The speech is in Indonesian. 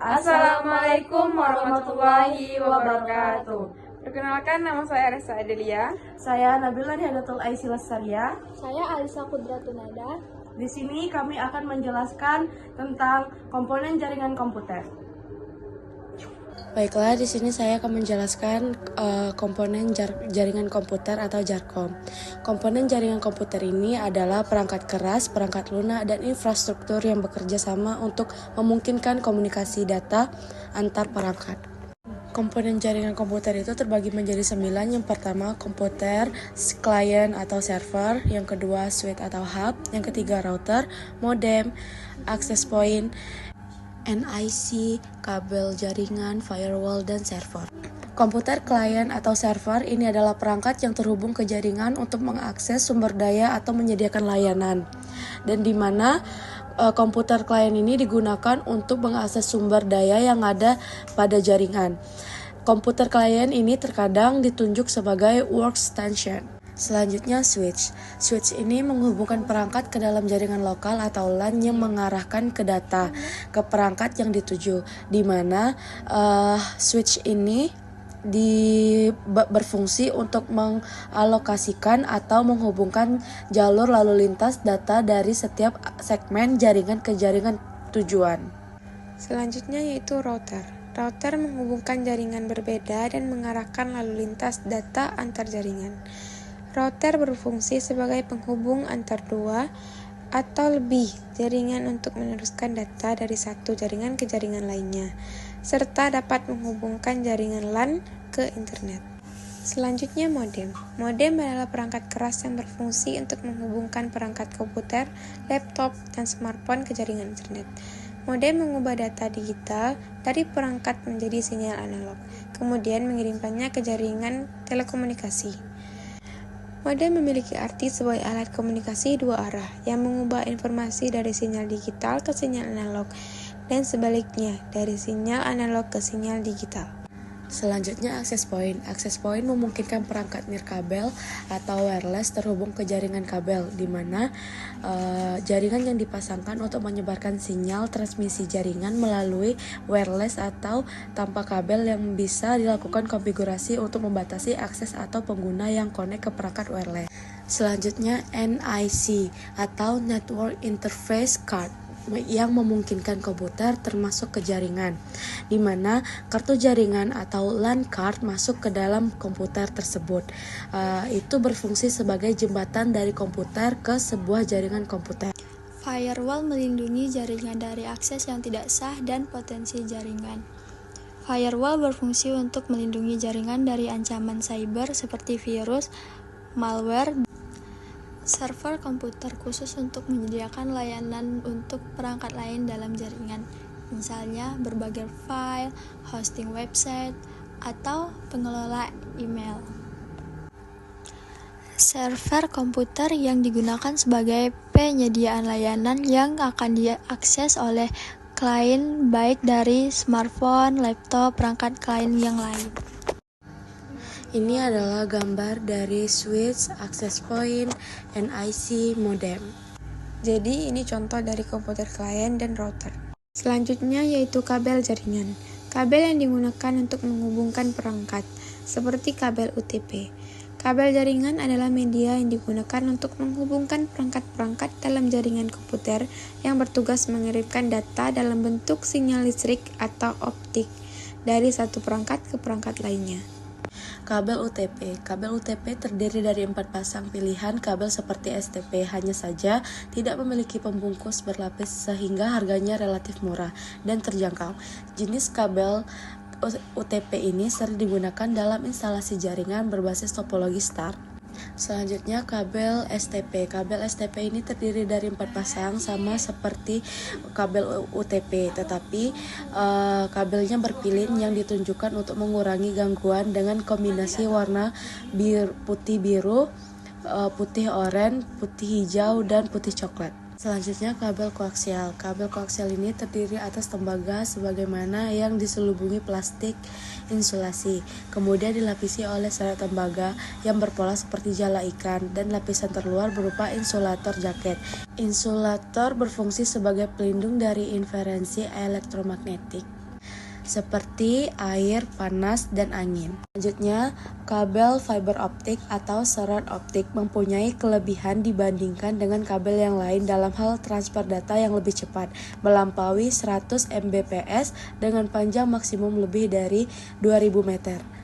Assalamualaikum warahmatullahi wabarakatuh. Perkenalkan, nama saya Resa Adelia. Saya Nabila Hadatul Aisyah Lestaria. Saya Alisa Kudratunada. Di sini kami akan menjelaskan tentang komponen jaringan komputer. Baiklah, di sini saya akan menjelaskan komponen jaringan komputer atau JARCOM. Komponen jaringan komputer ini adalah perangkat keras, perangkat lunak, dan infrastruktur yang bekerja sama untuk memungkinkan komunikasi data antar perangkat. Komponen jaringan komputer itu terbagi menjadi 9. Yang pertama, komputer, klien atau server. Yang kedua, switch atau hub. Yang ketiga, router, modem, access point, NIC, kabel jaringan, firewall, dan server. Komputer klien atau server ini adalah perangkat yang terhubung ke jaringan untuk mengakses sumber daya atau menyediakan layanan. Dan di mana komputer klien ini digunakan untuk mengakses sumber daya yang ada pada jaringan. Komputer klien ini terkadang ditunjuk sebagai workstation. Selanjutnya switch. Switch ini menghubungkan perangkat ke dalam jaringan lokal atau LAN yang mengarahkan ke data ke perangkat yang dituju, di mana switch ini berfungsi untuk mengalokasikan atau menghubungkan jalur lalu lintas data dari setiap segmen jaringan ke jaringan tujuan. Selanjutnya yaitu router. Router menghubungkan jaringan berbeda dan mengarahkan lalu lintas data antar jaringan. Router berfungsi sebagai penghubung antar dua atau lebih jaringan untuk meneruskan data dari satu jaringan ke jaringan lainnya, serta dapat menghubungkan jaringan LAN ke internet. Selanjutnya modem. Modem adalah perangkat keras yang berfungsi untuk menghubungkan perangkat komputer, laptop, dan smartphone ke jaringan internet. Modem mengubah data digital dari perangkat menjadi sinyal analog, kemudian mengirimkannya ke jaringan telekomunikasi. Modem memiliki arti sebagai alat komunikasi dua arah yang mengubah informasi dari sinyal digital ke sinyal analog dan sebaliknya dari sinyal analog ke sinyal digital. Selanjutnya access point. Access point memungkinkan perangkat nirkabel atau wireless terhubung ke jaringan kabel, di mana jaringan yang dipasangkan untuk menyebarkan sinyal transmisi jaringan melalui wireless atau tanpa kabel yang bisa dilakukan konfigurasi untuk membatasi akses atau pengguna yang connect ke perangkat wireless. Selanjutnya NIC atau Network Interface Card yang memungkinkan komputer termasuk ke jaringan, di mana kartu jaringan atau LAN card masuk ke dalam komputer tersebut. Itu berfungsi sebagai jembatan dari komputer ke sebuah jaringan komputer. Firewall melindungi jaringan dari akses yang tidak sah dan potensi jaringan. Firewall berfungsi untuk melindungi jaringan dari ancaman cyber seperti virus, malware. Server komputer khusus untuk menyediakan layanan untuk perangkat lain dalam jaringan, misalnya berbagai file, hosting website, atau pengelola email. Server komputer yang digunakan sebagai penyediaan layanan yang akan diakses oleh klien baik dari smartphone, laptop, perangkat klien yang lain. Ini adalah gambar dari switch, access point, NIC, modem. Jadi ini contoh dari komputer klien dan router. Selanjutnya yaitu kabel jaringan. Kabel yang digunakan untuk menghubungkan perangkat, seperti kabel UTP. Kabel jaringan adalah media yang digunakan untuk menghubungkan perangkat-perangkat dalam jaringan komputer yang bertugas mengirimkan data dalam bentuk sinyal listrik atau optik dari satu perangkat ke perangkat lainnya. Kabel UTP. Kabel UTP terdiri dari 4 pasang pilihan kabel seperti STP, hanya saja tidak memiliki pembungkus berlapis sehingga harganya relatif murah dan terjangkau. Jenis kabel UTP ini sering digunakan dalam instalasi jaringan berbasis topologi star. Selanjutnya kabel STP. Kabel STP ini terdiri dari 4 pasang sama seperti kabel UTP, tetapi kabelnya berpilin yang ditunjukkan untuk mengurangi gangguan dengan kombinasi warna putih biru, putih oranye, putih hijau, dan putih coklat. Selanjutnya kabel koaksial. Kabel koaksial ini terdiri atas tembaga sebagaimana yang diselubungi plastik insulasi, kemudian dilapisi oleh serat tembaga yang berpola seperti jala ikan, dan lapisan terluar berupa insulator jaket. Insulator berfungsi sebagai pelindung dari interferensi elektromagnetik. seperti air, panas, dan angin. Selanjutnya, kabel fiber optik atau serat optik mempunyai kelebihan dibandingkan dengan kabel yang lain dalam hal transfer data yang lebih cepat, melampaui 100 Mbps dengan panjang maksimum lebih dari 2000 meter.